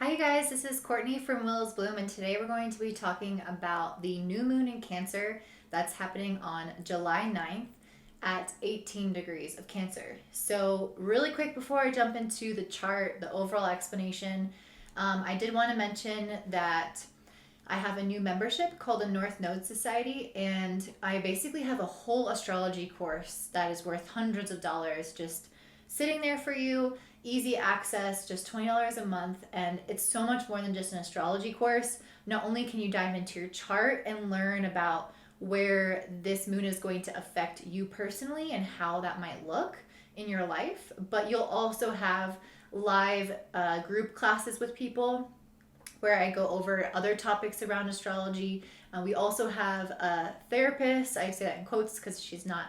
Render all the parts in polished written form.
Hi you guys, this is Courtney from Willow's Bloom, and today we're going to be talking about the new moon in Cancer that's happening on July 9th at 18 degrees of Cancer. So really quick before I jump into the chart, the overall explanation, I did want to mention that I have a new membership called the North Node Society, and I basically have a whole astrology course that is worth hundreds of dollars just sitting there for you, easy access, just $20 a month. And it's so much more than just an astrology course. Not only can you dive into your chart and learn about where this moon is going to affect you personally and how that might look in your life, but you'll also have live group classes with people where I go over other topics around astrology. We also have a therapist. I say that in quotes because she's not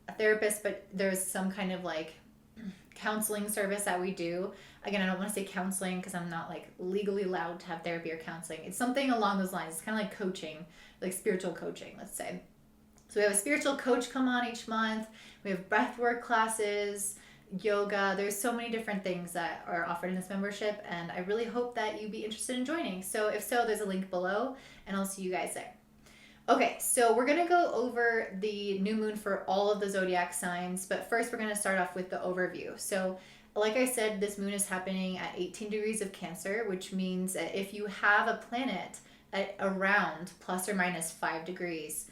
a therapist, but there's some kind of like counseling service that we do. Again, I don't want to say counseling because I'm not like legally allowed to have therapy or counseling. It's something along those lines. It's kind of like coaching, like spiritual coaching, let's say. So we have a spiritual coach come on each month. We have breathwork classes, yoga. There's so many different things that are offered in this membership, and I really hope that you'd be interested in joining. So if so, there's a link below, and I'll see you guys there. Okay, so we're going to go over the new moon for all of the zodiac signs, but first we're going to start off with the overview. So like I said, this moon is happening at 18 degrees of Cancer, which means that if you have a planet at around plus or minus 5 degrees,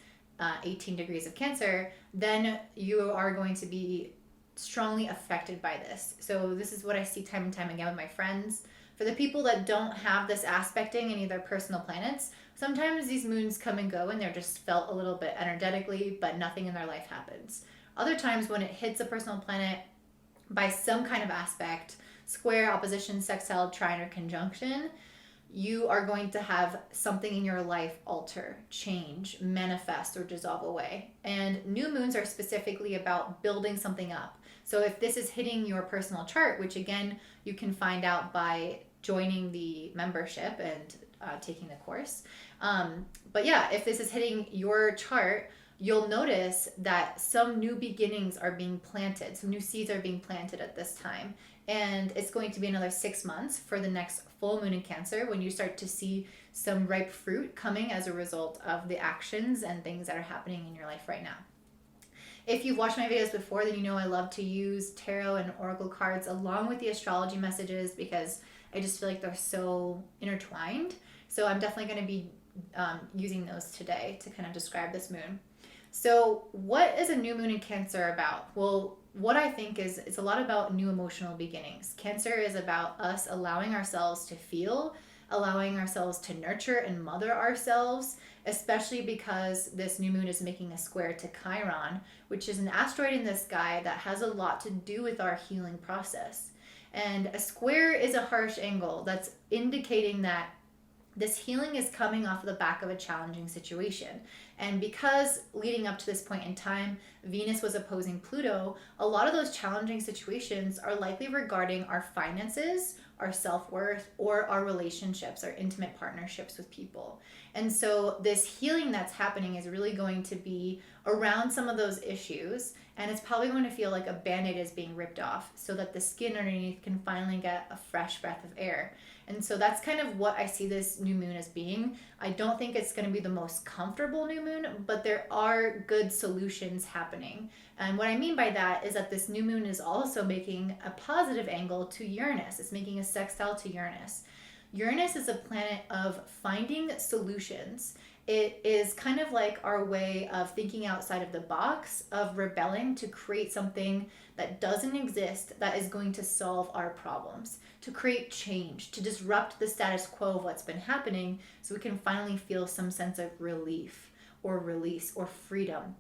18 degrees of Cancer, then you are going to be strongly affected by this. So this is what I see time and time again with my friends. For the people that don't have this aspecting any of their personal planets, sometimes these moons come and go and they're just felt a little bit energetically, but nothing in their life happens. Other times when it hits a personal planet by some kind of aspect, square, opposition, sextile, trine, or conjunction, you are going to have something in your life alter, change, manifest, or dissolve away. And new moons are specifically about building something up. So if this is hitting your personal chart, which again, you can find out by joining the membership and taking the course. But yeah, if this is hitting your chart, you'll notice that some new beginnings are being planted. Some new seeds are being planted at this time. And it's going to be another 6 months for the next full moon in Cancer when you start to see some ripe fruit coming as a result of the actions and things that are happening in your life right now. If you've watched my videos before, then you know I love to use tarot and oracle cards along with the astrology messages because I just feel like they're so intertwined. So I'm definitely going to be using those today to kind of describe this moon. So what is a new moon in Cancer about? Well, what I think is it's a lot about new emotional beginnings. Cancer is about us allowing ourselves to feel, allowing ourselves to nurture and mother ourselves, especially because this new moon is making a square to Chiron, which is an asteroid in the sky that has a lot to do with our healing process. And a square is a harsh angle that's indicating that this healing is coming off the back of a challenging situation. And because leading up to this point in time, Venus was opposing Pluto, a lot of those challenging situations are likely regarding our finances, our self-worth, or our relationships, our intimate partnerships with people. And so this healing that's happening is really going to be around some of those issues, and it's probably going to feel like a band-aid is being ripped off so that the skin underneath can finally get a fresh breath of air. And so that's kind of what I see this new moon as being. I don't think it's going to be the most comfortable new moon, but there are good solutions happening. And what I mean by that is that this new moon is also making a positive angle to Uranus. It's making a sextile to Uranus. Uranus is a planet of finding solutions. It is kind of like our way of thinking outside of the box, of rebelling to create something that doesn't exist that is going to solve our problems, to create change, to disrupt the status quo of what's been happening so we can finally feel some sense of relief or release or freedom.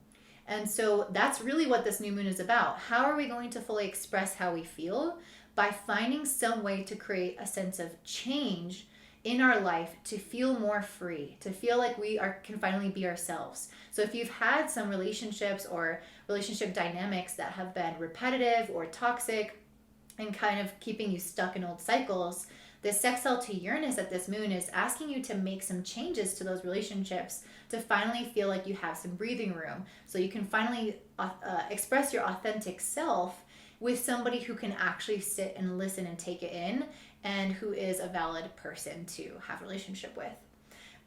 And so that's really what this new moon is about. How are we going to fully express how we feel? By finding some way to create a sense of change in our life to feel more free, to feel like we can finally be ourselves. So if you've had some relationships or relationship dynamics that have been repetitive or toxic and kind of keeping you stuck in old cycles, the sextile to Uranus at this moon is asking you to make some changes to those relationships to finally feel like you have some breathing room so you can finally express your authentic self with somebody who can actually sit and listen and take it in and who is a valid person to have a relationship with.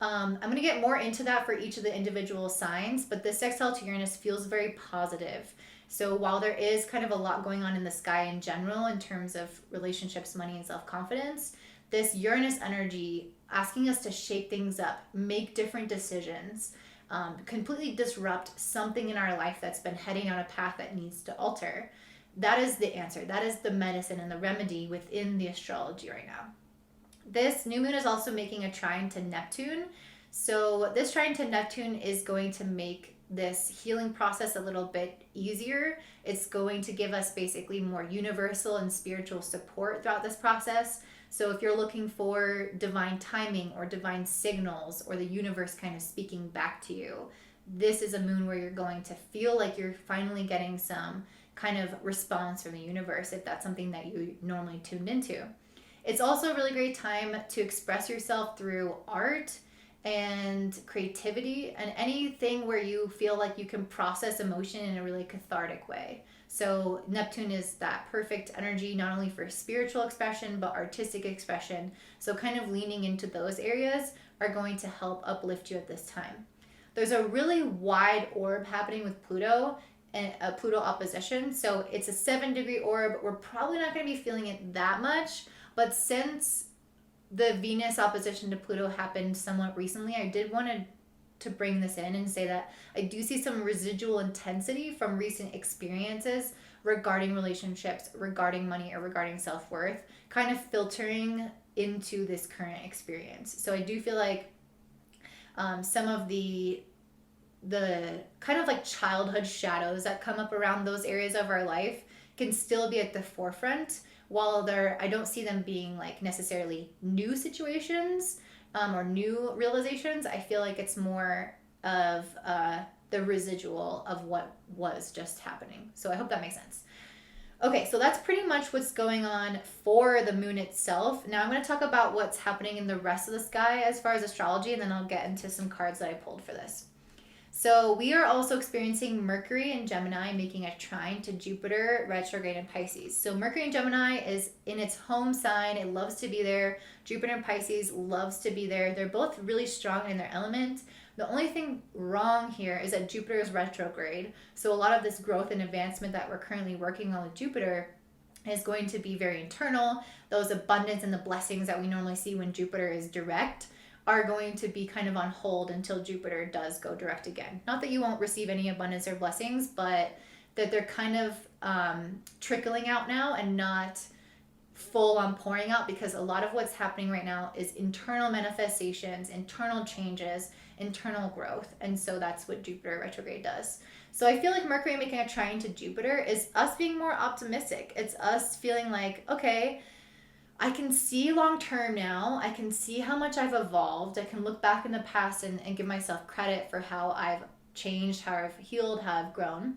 I'm going to get more into that for each of the individual signs, but this sextile to Uranus feels very positive. So while there is kind of a lot going on in the sky in general in terms of relationships, money, and self-confidence, this Uranus energy asking us to shake things up, make different decisions, completely disrupt something in our life that's been heading on a path that needs to alter. That is the answer. That is the medicine and the remedy within the astrology right now. This new moon is also making a trine to Neptune. So this trine to Neptune is going to make this healing process a little bit easier. It's going to give us basically more universal and spiritual support throughout this process. So if you're looking for divine timing or divine signals or the universe kind of speaking back to you, this is a moon where you're going to feel like you're finally getting some kind of response from the universe if that's something that you normally tuned into. It's also a really great time to express yourself through art and creativity and anything where you feel like you can process emotion in a really cathartic way. So Neptune is that perfect energy, not only for spiritual expression, but artistic expression. So kind of leaning into those areas are going to help uplift you at this time. There's a really wide orb happening with Pluto and a Pluto opposition. So it's a 7-degree orb. We're probably not going to be feeling it that much, but since the Venus opposition to Pluto happened somewhat recently, I did want to bring this in and say that I do see some residual intensity from recent experiences regarding relationships, regarding money, or regarding self-worth, kind of filtering into this current experience. So I do feel like some of the kind of like childhood shadows that come up around those areas of our life can still be at the forefront, while I don't see them being like necessarily new situations or new realizations. I feel like it's more of the residual of what was just happening. So I hope that makes sense. Okay, so that's pretty much what's going on for the moon itself. Now I'm going to talk about what's happening in the rest of the sky as far as astrology, and then I'll get into some cards that I pulled for this. So we are also experiencing Mercury in Gemini making a trine to Jupiter retrograde in Pisces. So Mercury in Gemini is in its home sign. It loves to be there. Jupiter in Pisces loves to be there. They're both really strong in their element. The only thing wrong here is that Jupiter is retrograde. So a lot of this growth and advancement that we're currently working on with Jupiter is going to be very internal. Those abundance and the blessings that we normally see when Jupiter is direct are going to be kind of on hold until Jupiter does go direct again. Not that you won't receive any abundance or blessings, but that they're kind of trickling out now and not full on pouring out, because a lot of what's happening right now is internal manifestations, internal changes, internal growth. And so that's what Jupiter retrograde does. So I feel like Mercury making a trine to Jupiter is us being more optimistic. It's us feeling like, okay, I can see long term now. I can see how much I've evolved. I can look back in the past and give myself credit for how I've changed, how I've healed, how I've grown.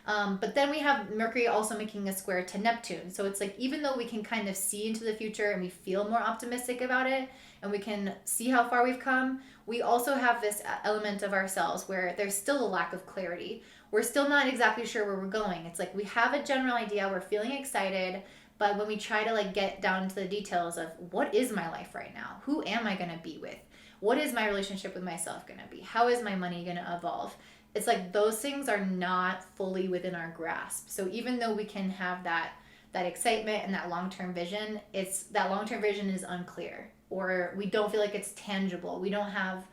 But then we have Mercury also making a square to Neptune. So it's like, even though we can kind of see into the future and we feel more optimistic about it and we can see how far we've come, we also have this element of ourselves where there's still a lack of clarity. We're still not exactly sure where we're going. It's like we have a general idea, we're feeling excited, but when we try to like get down to the details of what is my life right now? Who am I going to be with? What is my relationship with myself going to be? How is my money going to evolve? It's like those things are not fully within our grasp. So even though we can have that excitement and that long-term vision, it's that long-term vision is unclear, or we don't feel like it's tangible. We don't have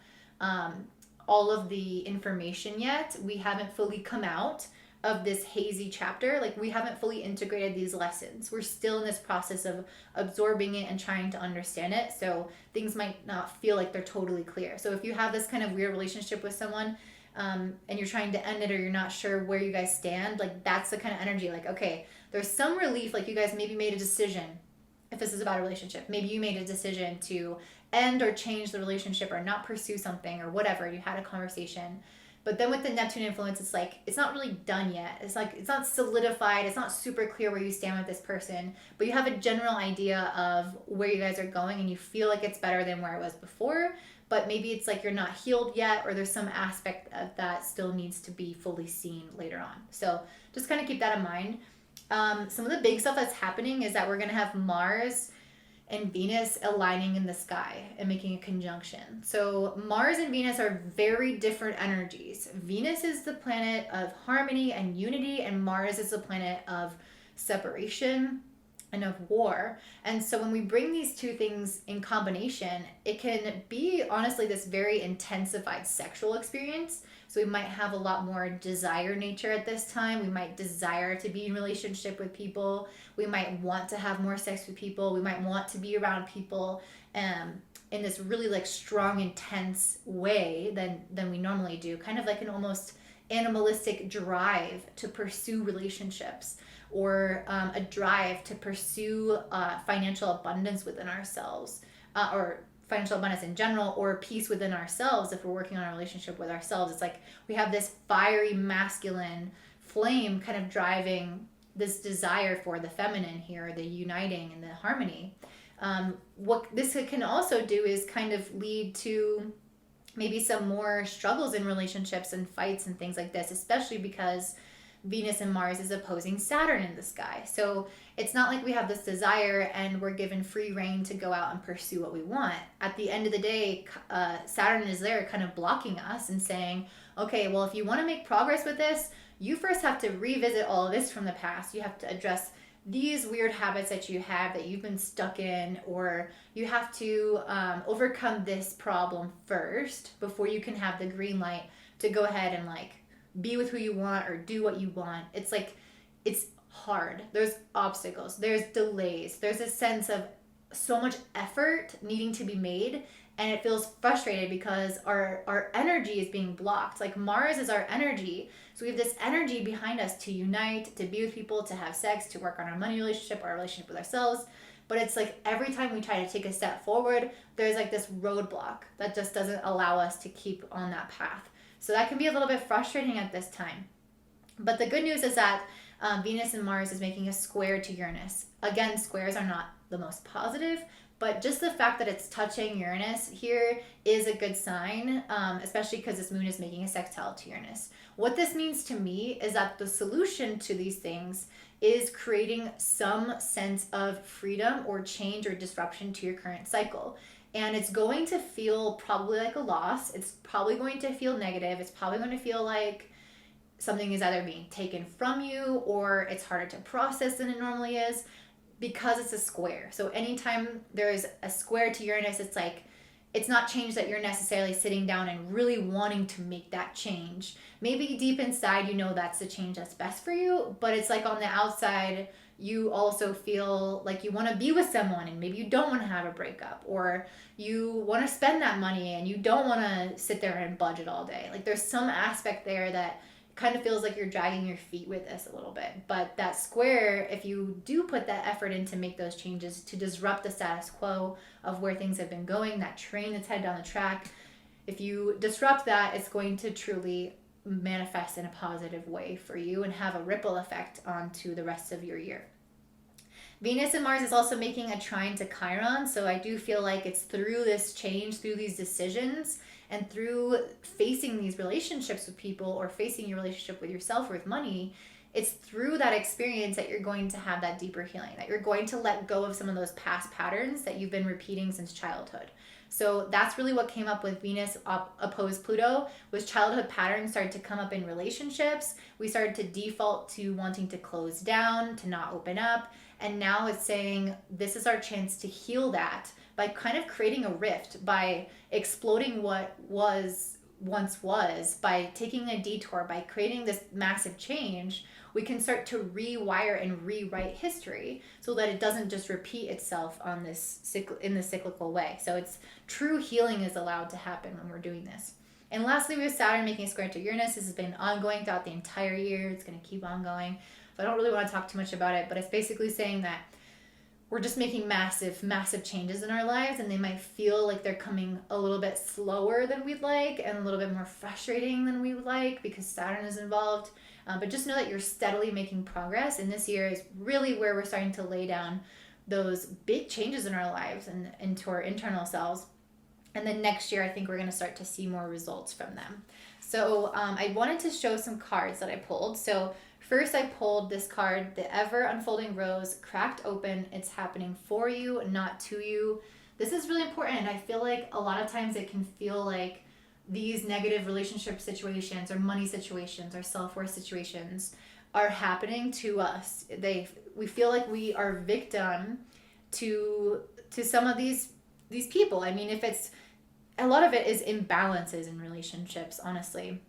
all of the information yet. We haven't fully come out of this hazy chapter. Like, we haven't fully integrated these lessons. We're still in this process of absorbing it and trying to understand it. So things might not feel like they're totally clear. So if you have this kind of weird relationship with someone and you're trying to end it, or you're not sure where you guys stand, like that's the kind of energy. Like, okay, there's some relief. Like, you guys maybe made a decision. If this is about a relationship, maybe you made a decision to end or change the relationship or not pursue something or whatever. You had a conversation. But then with the Neptune influence, it's like, it's not really done yet. It's like, it's not solidified. It's not super clear where you stand with this person, but you have a general idea of where you guys are going and you feel like it's better than where it was before. But maybe it's like you're not healed yet, or there's some aspect of that still needs to be fully seen later on. So just kind of keep that in mind. Some of the big stuff that's happening is that we're going to have Mars and Venus aligning in the sky and making a conjunction. So Mars and Venus are very different energies. Venus is the planet of harmony and unity, and Mars is the planet of separation and of war. And so when we bring these two things in combination, it can be honestly this very intensified sexual experience. So we might have a lot more desire nature at this time. We might desire to be in relationship with people. We might want to have more sex with people. We might want to be around people in this really like strong, intense way than we normally do. Kind of like an almost animalistic drive to pursue relationships, or a drive to pursue financial abundance within ourselves, or financial abundance in general, or peace within ourselves. If we're working on a relationship with ourselves, it's like we have this fiery masculine flame kind of driving this desire for the feminine here, the uniting and the harmony. What this can also do is kind of lead to maybe some more struggles in relationships and fights and things like this, especially because Venus and Mars is opposing Saturn in the sky. So it's not like we have this desire and we're given free reign to go out and pursue what we want. At the end of the day, Saturn is there kind of blocking us and saying, okay, well, if you want to make progress with this, you first have to revisit all of this from the past. You have to address these weird habits that you have that you've been stuck in, or you have to overcome this problem first before you can have the green light to go ahead and like be with who you want or do what you want. It's like, it's hard. There's obstacles, there's delays, there's a sense of so much effort needing to be made, and it feels frustrated because our energy is being blocked. Like Mars is our energy. So we have this energy behind us to unite, to be with people, to have sex, to work on our money relationship, our relationship with ourselves. But it's like every time we try to take a step forward, there's like this roadblock that just doesn't allow us to keep on that path. So that can be a little bit frustrating at this time. But the good news is that Venus and Mars is making a square to Uranus. Again, squares are not the most positive, but just the fact that it's touching Uranus here is a good sign, especially because this moon is making a sextile to Uranus. What this means to me is that the solution to these things is creating some sense of freedom or change or disruption to your current cycle. And it's going to feel probably like a loss. It's probably going to feel negative. It's probably going to feel like something is either being taken from you or it's harder to process than it normally is because it's a square. So anytime there is a square to Uranus, it's like, it's not change that you're necessarily sitting down and really wanting to make that change. Maybe deep inside, you know that's the change that's best for you, but it's like on the outside, you also feel like you want to be with someone and maybe you don't want to have a breakup, or you want to spend that money and you don't want to sit there and budget all day. Like there's some aspect there that kind of feels like you're dragging your feet with this a little bit. But that square, if you do put that effort in to make those changes, to disrupt the status quo of where things have been going, that train that's headed down the track, if you disrupt that, it's going to truly manifest in a positive way for you and have a ripple effect onto the rest of your year. Venus and Mars is also making a trine to Chiron, so I do feel like it's through this change, through these decisions, and through facing these relationships with people or facing your relationship with yourself or with money, it's through that experience that you're going to have that deeper healing, that you're going to let go of some of those past patterns that you've been repeating since childhood. So that's really what came up with Venus opposed Pluto, was childhood patterns started to come up in relationships. We started to default to wanting to close down, to not open up. And now it's saying this is our chance to heal that by kind of creating a rift, by exploding what once was, by taking a detour, by creating this massive change. We can start to rewire and rewrite history so that it doesn't just repeat itself on this in the cyclical way. So it's true healing is allowed to happen when we're doing this. And lastly, we have Saturn making a square to Uranus. This has been ongoing throughout the entire year. It's going to keep on going. So I don't really want to talk too much about it, but it's basically saying that we're just making massive, massive changes in our lives, and they might feel like they're coming a little bit slower than we'd like and a little bit more frustrating than we would like because Saturn is involved. But just know that you're steadily making progress, and this year is really where we're starting to lay down those big changes in our lives and into our internal selves. And then next year, I think we're going to start to see more results from them. So I wanted to show some cards that I pulled. So first I pulled this card, the ever unfolding rose, cracked open. It's happening for you, not to you. This is really important. I feel like a lot of times it can feel like these negative relationship situations or money situations or self-worth situations are happening to us. We feel like we are victim to some of these people. I mean, if it's a lot of it is imbalances in relationships, honestly.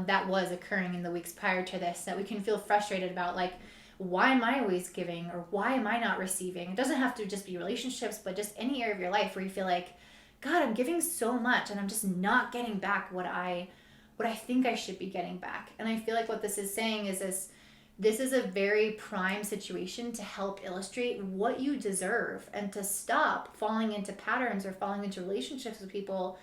That was occurring in the weeks prior to this, that we can feel frustrated about, like, why am I always giving or why am I not receiving? It doesn't have to just be relationships, but just any area of your life where you feel like, God, I'm giving so much and I'm just not getting back what I think I should be getting back. And I feel like what this is saying is this is a very prime situation to help illustrate what you deserve and to stop falling into patterns or falling into relationships with people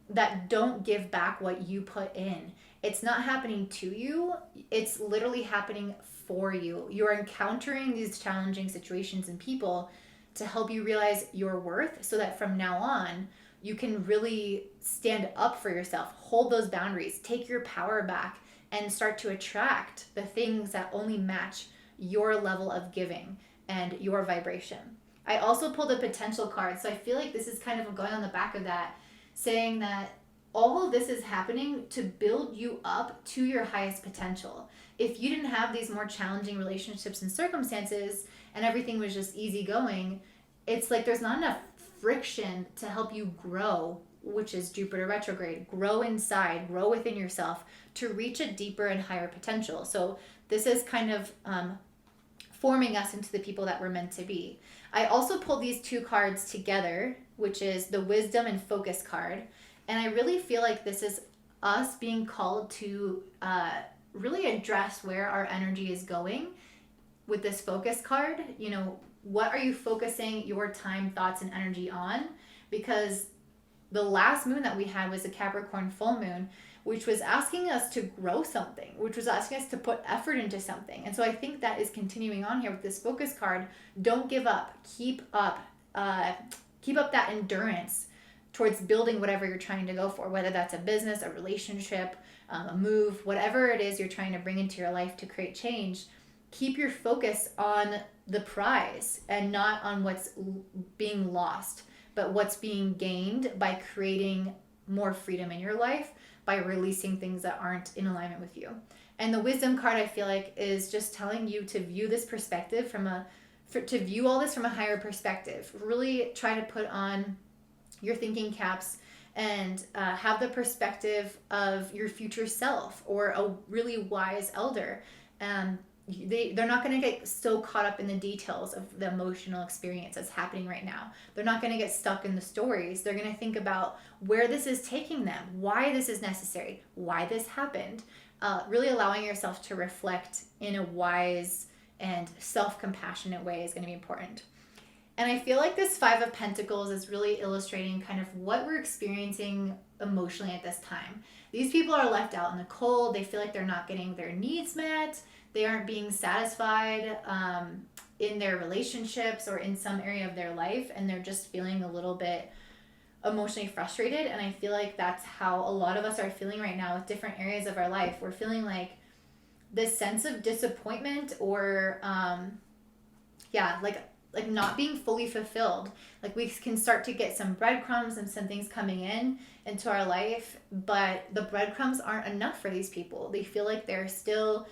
that don't give back what you put in. It's not happening to you, it's literally happening for you. You're encountering these challenging situations and people to help you realize your worth so that from now on, you can really stand up for yourself, hold those boundaries, take your power back, and start to attract the things that only match your level of giving and your vibration. I also pulled a potential card, so I feel like this is kind of going on the back of that, saying that all of this is happening to build you up to your highest potential. If you didn't have these more challenging relationships and circumstances and everything was just easy going, it's like there's not enough friction to help you grow, which is Jupiter retrograde. Grow inside, grow within yourself to reach a deeper and higher potential. So this is kind of forming us into the people that we're meant to be. I also pulled these two cards together, which is the wisdom and focus card. And I really feel like this is us being called to really address where our energy is going with this focus card. You know, what are you focusing your time, thoughts, and energy on? Because the last moon that we had was a Capricorn full moon, which was asking us to grow something, which was asking us to put effort into something. And so I think that is continuing on here with this focus card. Don't give up. Keep up that endurance towards building whatever you're trying to go for, whether that's a business, a relationship, a move, whatever it is you're trying to bring into your life to create change. Keep your focus on the prize and not on what's being lost, but what's being gained by creating more freedom in your life, by releasing things that aren't in alignment with you. And the wisdom card, I feel like, is just telling you to view this perspective to view all this from a higher perspective. Really try to put on your thinking caps and have the perspective of your future self or a really wise elder. They're not going to get so caught up in the details of the emotional experience that's happening right now. They're not going to get stuck in the stories. They're going to think about where this is taking them, why this is necessary, why this happened. Really allowing yourself to reflect in a wise and self-compassionate way is going to be important. And I feel like this Five of Pentacles is really illustrating kind of what we're experiencing emotionally at this time. These people are left out in the cold. They feel like they're not getting their needs met. They aren't being satisfied in their relationships or in some area of their life. And they're just feeling a little bit emotionally frustrated. And I feel like that's how a lot of us are feeling right now with different areas of our life. We're feeling like this sense of disappointment or, like not being fully fulfilled. Like we can start to get some breadcrumbs and some things coming into our life, but the breadcrumbs aren't enough for these people. They feel like they're still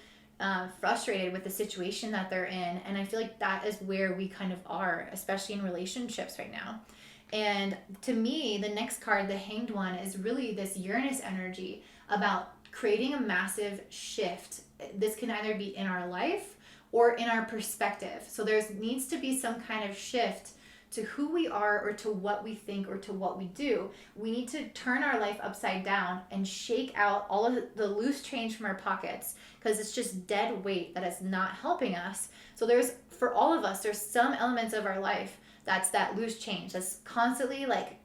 frustrated with the situation that they're in. And I feel like that is where we kind of are, especially in relationships right now. And to me, the next card, the Hanged One, is really this Uranus energy about creating a massive shift. This can either be in our life or in our perspective. So there needs to be some kind of shift to who we are or to what we think or to what we do. We need to turn our life upside down and shake out all of the loose change from our pockets because it's just dead weight that is not helping us. So for all of us, there's some elements of our life that's that loose change that's constantly like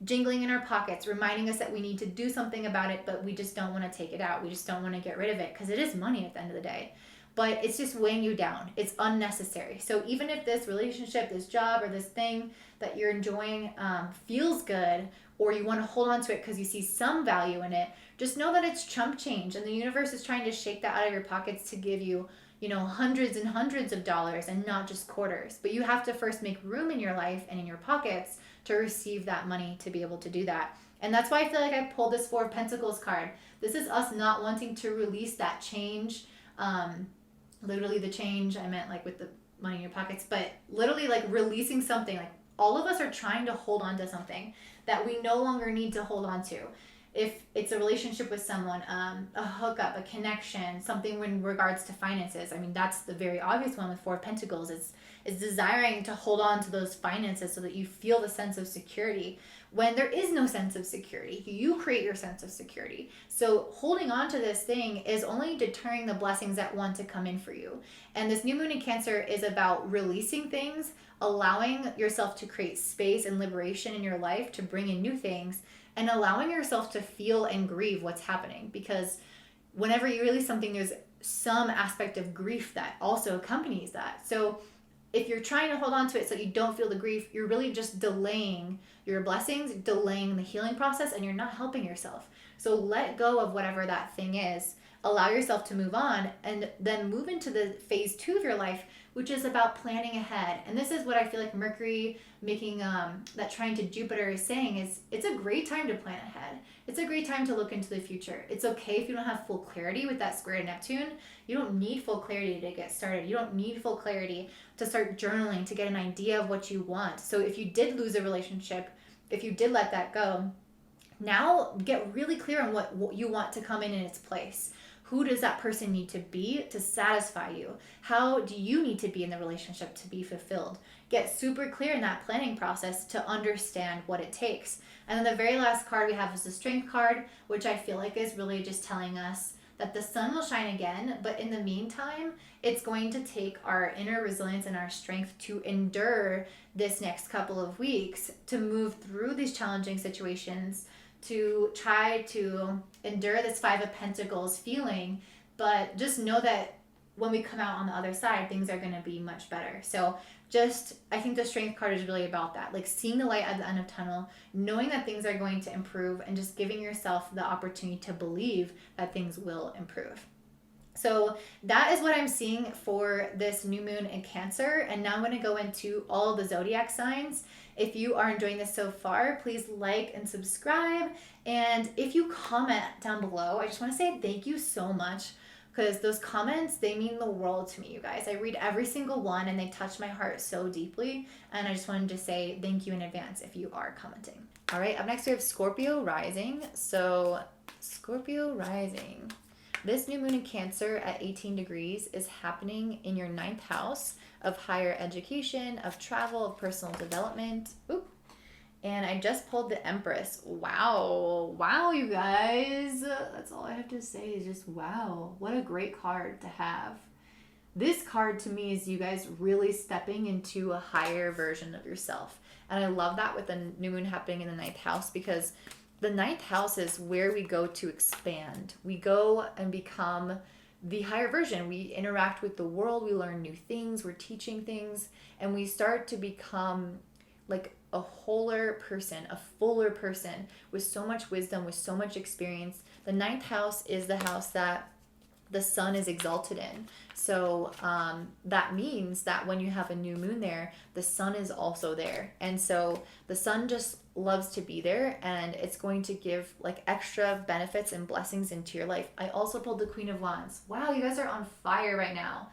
jingling in our pockets, reminding us that we need to do something about it, but we just don't want to take it out. We just don't want to get rid of it because it is money at the end of the day. but it's just weighing you down. It's unnecessary. So even if this relationship, this job, or this thing that you're enjoying feels good, or you want to hold on to it because you see some value in it, just know that it's chump change, and the universe is trying to shake that out of your pockets to give you, hundreds and hundreds of dollars and not just quarters. But you have to first make room in your life and in your pockets to receive that money to be able to do that. And that's why I feel like I pulled this Four of Pentacles card. This is us not wanting to release that change. Literally the change, I meant like with the money in your pockets, but literally like releasing something. Like all of us are trying to hold on to something that we no longer need to hold on to. If it's a relationship with someone, a hookup, a connection, something in regards to finances. I mean, that's the very obvious one with Four of Pentacles. It's desiring to hold on to those finances so that you feel the sense of security. When there is no sense of security, you create your sense of security. So holding on to this thing is only deterring the blessings that want to come in for you. And this new moon in Cancer is about releasing things, allowing yourself to create space and liberation in your life to bring in new things, and allowing yourself to feel and grieve what's happening. Because whenever you release something, there's some aspect of grief that also accompanies that. So if you're trying to hold on to it so you don't feel the grief, you're really just delaying your blessings, delaying the healing process, and you're not helping yourself. So let go of whatever that thing is. Allow yourself to move on, and then move into the phase 2 of your life, which is about planning ahead. And this is what I feel like Mercury making that trine to Jupiter is saying is it's a great time to plan ahead. It's a great time to look into the future. It's okay if you don't have full clarity with that square to Neptune. You don't need full clarity to get started. You don't need full clarity to start journaling, to get an idea of what you want. So if you did lose a relationship, if you did let that go, now get really clear on what you want to come in its place. Who does that person need to be to satisfy you? How do you need to be in the relationship to be fulfilled? Get super clear in that planning process to understand what it takes. And then the very last card we have is the Strength card, which I feel like is really just telling us that the sun will shine again, but in the meantime, it's going to take our inner resilience and our strength to endure this next couple of weeks, to move through these challenging situations, to try to endure this Five of Pentacles feeling. But just know that when we come out on the other side, things are going to be much better. So I think the Strength card is really about that, like seeing the light at the end of the tunnel, knowing that things are going to improve, and just giving yourself the opportunity to believe that things will improve. So that is what I'm seeing for this new moon in Cancer. And now I'm going to go into all of the zodiac signs. If you are enjoying this so far, please like and subscribe. And if you comment down below, I just want to say thank you so much, because those comments, they mean the world to me, you guys. I read every single one and they touch my heart so deeply. And I just wanted to say thank you in advance if you are commenting. All right, up next we have Scorpio Rising. So Scorpio Rising. This new moon in Cancer at 18 degrees is happening in your 9th house of higher education, of travel, of personal development. Ooh. And I just pulled the Empress. Wow. Wow, you guys. That's all I have to say is just wow. What a great card to have. This card to me is you guys really stepping into a higher version of yourself. And I love that with the new moon happening in the 9th house, because the 9th house is where we go to expand. We go and become the higher version. We interact with the world. We learn new things. We're teaching things. And we start to become like a wholer person, a fuller person with so much wisdom, with so much experience. The 9th house is the house that the sun is exalted in. So that means that when you have a new moon there, the sun is also there. And so the sun just loves to be there, and it's going to give like extra benefits and blessings into your life. I also pulled the Queen of Wands. Wow, you guys are on fire right now.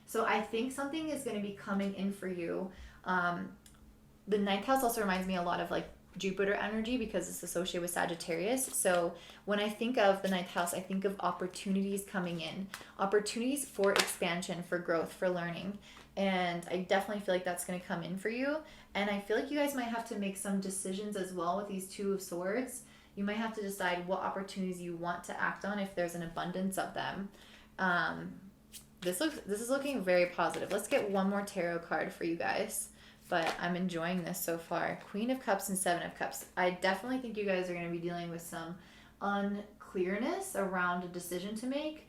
So I think something is going to be coming in for you. The 9th house also reminds me a lot of like Jupiter energy, because it's associated with Sagittarius. So when I think of the 9th house, I think of opportunities coming in, opportunities for expansion, for growth, for learning. And I definitely feel like that's going to come in for you. And I feel like you guys might have to make some decisions as well with these Two of Swords. You might have to decide what opportunities you want to act on if there's an abundance of them. This is looking very positive. Let's get one more tarot card for you guys. But I'm enjoying this so far. Queen of Cups and Seven of Cups. I definitely think you guys are going to be dealing with some unclearness around a decision to make.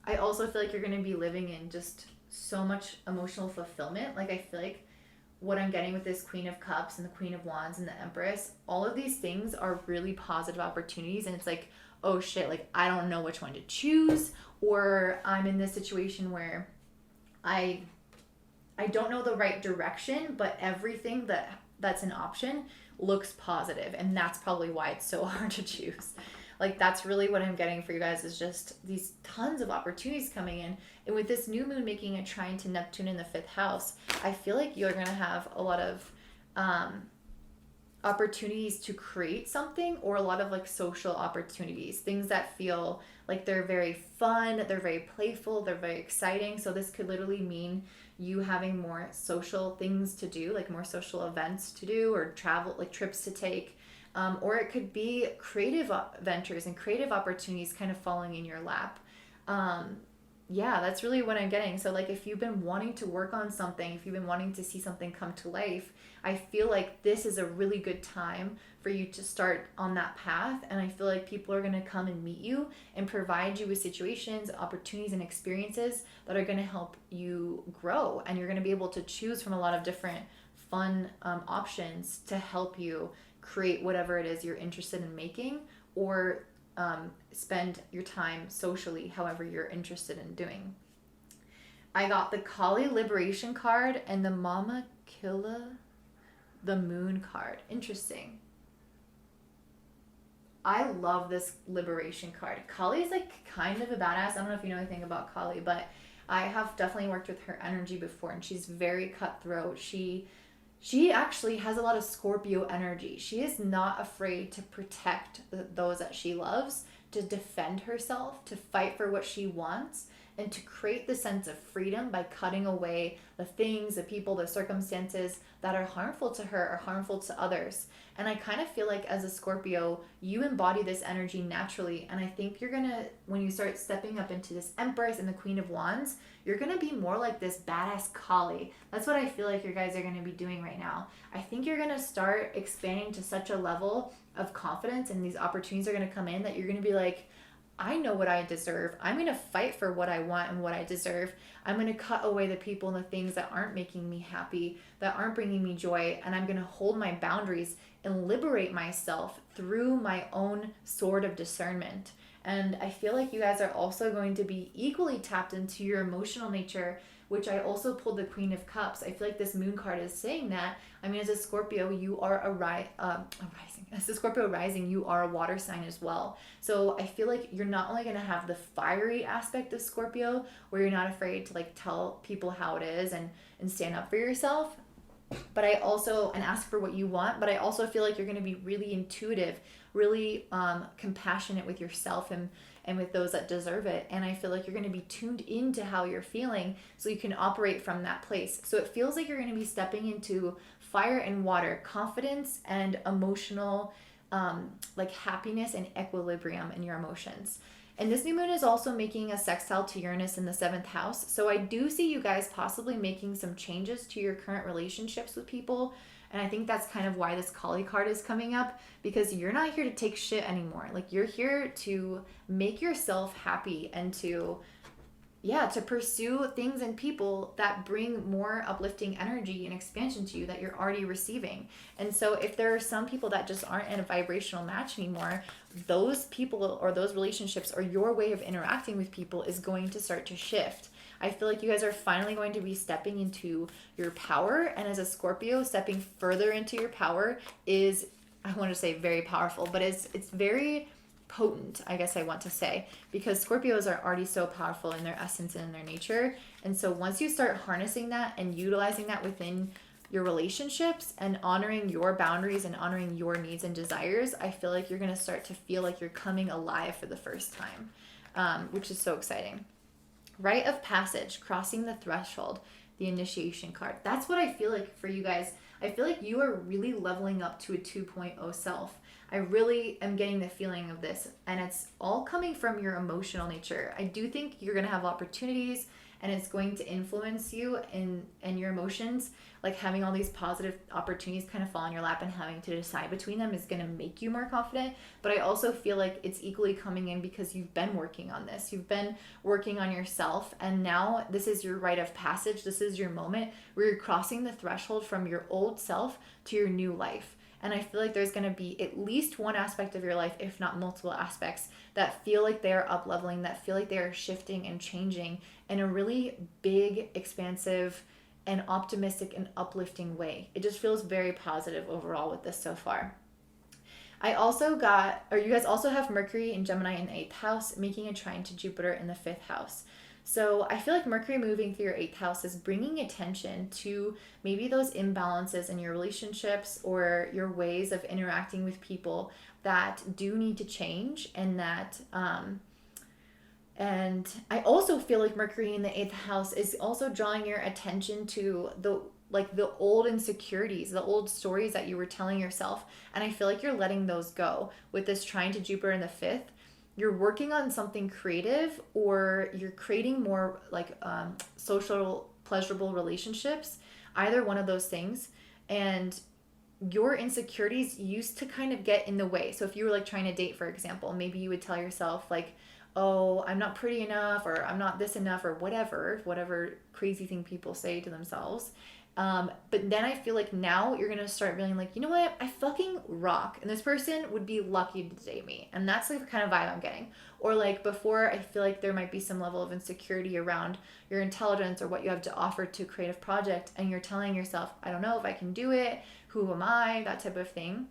I also feel like you're going to be living in just so much emotional fulfillment. Like, I feel like what I'm getting with this Queen of Cups and the Queen of Wands and the Empress, all of these things are really positive opportunities. And it's like, oh shit, like I don't know which one to choose, or I'm in this situation where I I don't know the right direction, but everything that's an option looks positive, and that's probably why it's so hard to choose. Like that's really what I'm getting for you guys is just these tons of opportunities coming in. And with this new moon making a trine to Neptune in the fifth house, I feel like you're gonna have a lot of um, opportunities to create something, or a lot of like social opportunities, things that feel like they're very fun, they're very playful, they're very exciting. So this could literally mean you having more social things to do, like more social events to do, or travel, like trips to take. Or it could be creative ventures and creative opportunities kind of falling in your lap. Um, yeah, that's really what I'm getting. So, like, if you've been wanting to work on something, if you've been wanting to see something come to life, I feel like this is a really good time for you to start on that path. And I feel like people are going to come and meet you and provide you with situations, opportunities, and experiences that are going to help you grow. And you're going to be able to choose from a lot of different fun options to help you create whatever it is you're interested in making, or spend your time socially however you're interested in doing. I got the Kali Liberation card and the Mama Killa the Moon card. Interesting. I love this Liberation card. Kali is like kind of a badass. I don't know if you know anything about Kali, but I have definitely worked with her energy before, and she's very cutthroat. She actually has a lot of Scorpio energy. She is not afraid to protect those that she loves, to defend herself, to fight for what she wants, and to create the sense of freedom by cutting away the things, the people, the circumstances that are harmful to her or harmful to others. And I kind of feel like as a Scorpio, you embody this energy naturally. And I think you're going to, when you start stepping up into this Empress and the Queen of Wands, you're going to be more like this badass Kali. That's what I feel like you guys are going to be doing right now. I think you're going to start expanding to such a level of confidence, and these opportunities are going to come in that you're going to be like, I know what I deserve. I'm going to fight for what I want and what I deserve. I'm going to cut away the people and the things that aren't making me happy, that aren't bringing me joy, and I'm going to hold my boundaries and liberate myself through my own sword of discernment. And I feel like you guys are also going to be equally tapped into your emotional nature, which I also pulled the Queen of Cups. I feel like this moon card is saying that. I mean, as a Scorpio, you are a rising. As a Scorpio rising, you are a water sign as well. So I feel like you're not only going to have the fiery aspect of Scorpio, where you're not afraid to like tell people how it is and stand up for yourself, but I also, and ask for what you want, but I also feel like you're going to be really intuitive, really compassionate with yourself and with those that deserve it. And I feel like you're going to be tuned into how you're feeling so you can operate from that place. So it feels like you're going to be stepping into fire and water, confidence and emotional like happiness and equilibrium in your emotions. And this new moon is also making a sextile to Uranus in the seventh house. So I do see you guys possibly making some changes to your current relationships with people. And I think that's kind of why this Kali card is coming up, because you're not here to take shit anymore. Like you're here to make yourself happy and to pursue things and people that bring more uplifting energy and expansion to you that you're already receiving. And so if there are some people that just aren't in a vibrational match anymore, those people or those relationships or your way of interacting with people is going to start to shift. I feel like you guys are finally going to be stepping into your power. And as a Scorpio, stepping further into your power is, I want to say very powerful, but it's very potent, I guess I want to say, because Scorpios are already so powerful in their essence and in their nature. And so once you start harnessing that and utilizing that within your relationships and honoring your boundaries and honoring your needs and desires, I feel like you're going to start to feel like you're coming alive for the first time, which is so exciting. Rite of passage, crossing the threshold, the initiation card. That's what I feel like for you guys. I feel like you are really leveling up to a 2.0 self. I really am getting the feeling of this, and it's all coming from your emotional nature. I do think you're going to have opportunities and it's going to influence you and your emotions. Like having all these positive opportunities kind of fall in your lap and having to decide between them is going to make you more confident. But I also feel like it's equally coming in because you've been working on this. You've been working on yourself, and now this is your rite of passage. This is your moment where you're crossing the threshold from your old self to your new life. And I feel like there's going to be at least one aspect of your life, if not multiple aspects, that feel like they are up leveling, that feel like they are shifting and changing in a really big, expansive, and optimistic and uplifting way. It just feels very positive overall with this so far. You guys also have Mercury and Gemini in the 8th house, making a trine to Jupiter in the 5th house. So I feel like Mercury moving through your 8th house is bringing attention to maybe those imbalances in your relationships or your ways of interacting with people that do need to change, and I also feel like Mercury in the 8th house is also drawing your attention to the old insecurities, the old stories that you were telling yourself. And I feel like you're letting those go with this trine to Jupiter in the 5th. You're working on something creative, or you're creating more social, pleasurable relationships, either one of those things. And your insecurities used to kind of get in the way. So if you were like trying to date, for example, maybe you would tell yourself like, oh, I'm not pretty enough, or I'm not this enough, or whatever crazy thing people say to themselves. But then I feel like now you're gonna start feeling like, you know what, I fucking rock, and this person would be lucky to date me, and that's like the kind of vibe I'm getting. Or like before, I feel like there might be some level of insecurity around your intelligence or what you have to offer to a creative project, and you're telling yourself, I don't know if I can do it, who am I, that type of thing.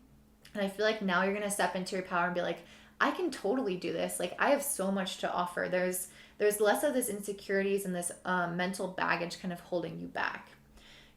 And I feel like now you're gonna step into your power and be like, I can totally do this. Like I have so much to offer. There's less of this insecurities and this mental baggage kind of holding you back.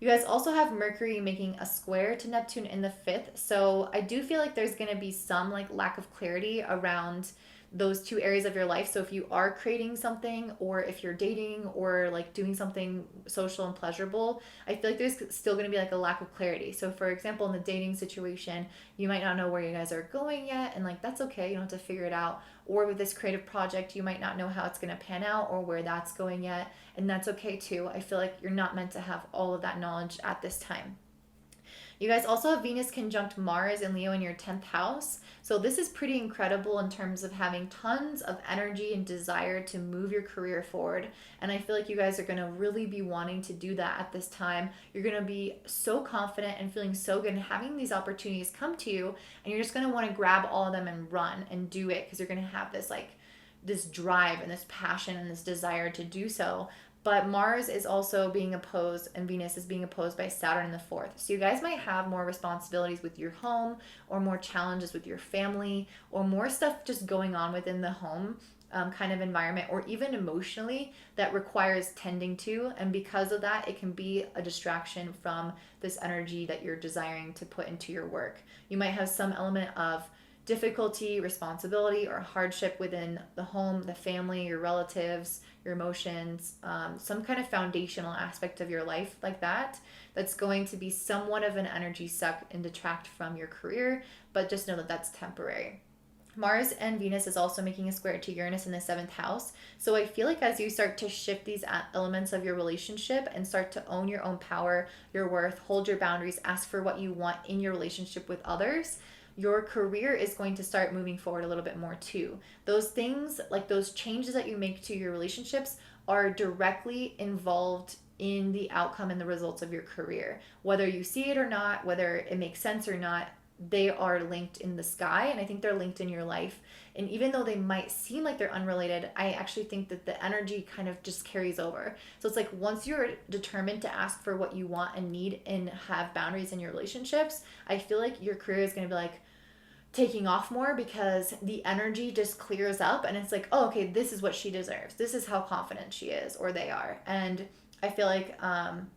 You guys also have Mercury making a square to Neptune in the 5th. So I do feel like there's going to be some like lack of clarity around those two areas of your life. So if you are creating something, or if you're dating, or like doing something social and pleasurable, I feel like there's still going to be like a lack of clarity. So for example, in the dating situation, you might not know where you guys are going yet, and like that's okay, you don't have to figure it out. Or with this creative project, you might not know how it's going to pan out or where that's going yet, and that's okay too. I feel like you're not meant to have all of that knowledge at this time. You guys also have Venus conjunct Mars and Leo in your 10th house. So this is pretty incredible in terms of having tons of energy and desire to move your career forward. And I feel like you guys are going to really be wanting to do that at this time. You're going to be so confident and feeling so good and having these opportunities come to you. And you're just going to want to grab all of them and run and do it, because you're going to have this drive and this passion and this desire to do so. But Mars is also being opposed, and Venus is being opposed by Saturn in the 4th. So you guys might have more responsibilities with your home, or more challenges with your family, or more stuff just going on within the home kind of environment, or even emotionally, that requires tending to. And because of that, it can be a distraction from this energy that you're desiring to put into your work. You might have some element of difficulty, responsibility, or hardship within the home, the family, your relatives, your emotions, some kind of foundational aspect of your life like that, that's going to be somewhat of an energy suck and detract from your career, but just know that that's temporary. Mars and Venus is also making a square to Uranus in the 7th house. So I feel like as you start to shift these elements of your relationship and start to own your own power, your worth, hold your boundaries, ask for what you want in your relationship with others, your career is going to start moving forward a little bit more too. Those things, like those changes that you make to your relationships, are directly involved in the outcome and the results of your career. Whether you see it or not, whether it makes sense or not, they are linked in the sky, and I think they're linked in your life. And even though they might seem like they're unrelated, I actually think that the energy kind of just carries over. So it's like once you're determined to ask for what you want and need and have boundaries in your relationships, I feel like your career is going to be like taking off more, because the energy just clears up, and it's like, oh, okay, this is what she deserves. This is how confident she is, or they are. And I feel like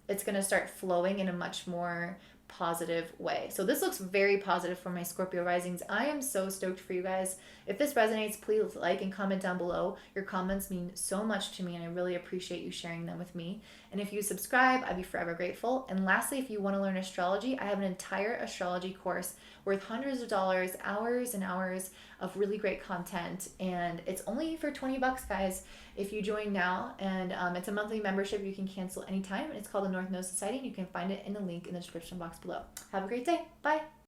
it's going to start flowing in a much more positive way. So this looks very positive for my Scorpio risings. I am so stoked for you guys. If this resonates, please like and comment down below. Your comments mean so much to me, and I really appreciate you sharing them with me. And if you subscribe, I'd be forever grateful. And lastly, if you want to learn astrology, I have an entire astrology course worth hundreds of dollars, hours and hours of really great content, and it's only for $20, guys. if you join now, and it's a monthly membership. You can cancel anytime. It's called the North Node Society, and you can find it in the link in the description box below. Have a great day. Bye.